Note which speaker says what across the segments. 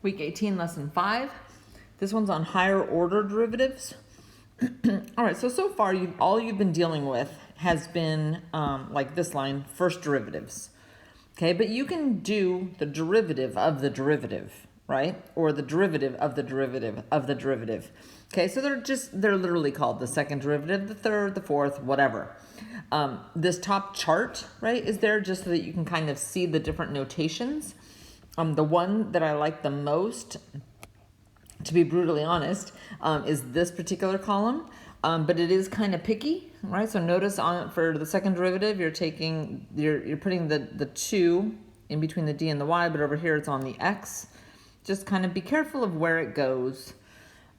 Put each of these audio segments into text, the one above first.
Speaker 1: Week 18, lesson 5. This one's on higher order derivatives. All right, so far all you've been dealing with has been like this line, first derivatives. Okay, but you can do the derivative of the derivative, right? Or the derivative of the derivative of the derivative. Okay, so they're literally called the second derivative, the third, the fourth, whatever. This top chart, right, is there just so that you can kind of see the different notations. The one that I like the most, to be brutally honest, is this particular column, but it is kind of picky, right? So notice on for the second derivative, you're putting the 2 in between the d and the y, but over here it's on the x. Just kind of be careful of where it goes.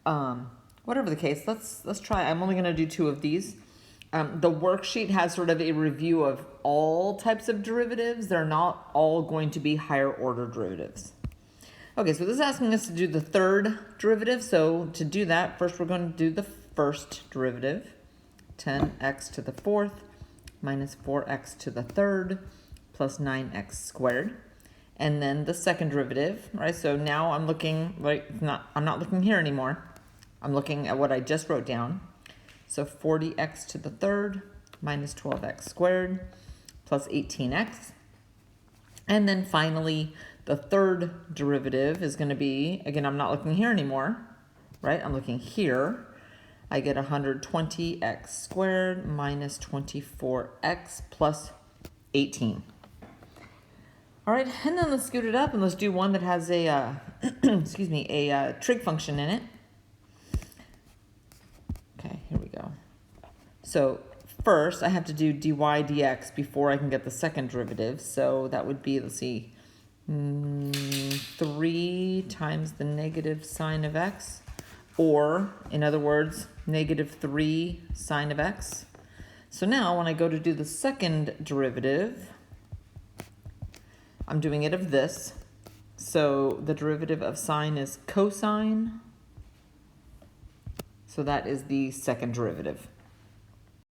Speaker 1: Whatever the case, let's try. I'm only going to do 2 of these. The worksheet has sort of a review of all types of derivatives. They're not all going to be higher order derivatives. Okay, so this is asking us to do the third derivative. So to do that, first we're going to do the first derivative, 10x to the fourth minus 4x to the third plus 9x squared. And then the second derivative, right? So now I'm looking, I'm not looking here anymore. I'm looking at what I just wrote down. So 40x to the third minus 12x squared plus 18x. And then finally, the third derivative is going to be, again, I'm not looking here anymore, right? I'm looking here. I get 120x squared minus 24x plus 18. All right, and then let's scoot it up and let's do one that has a, excuse me, a trig function in it. Okay, here we go. So first I have to do dy dx before I can get the second derivative. So that would be, let's see, 3 times the negative sine of x, or in other words, negative 3 sine of x. So now when I go to do the second derivative, I'm doing it of this. So the derivative of sine is cosine. So that is the second derivative.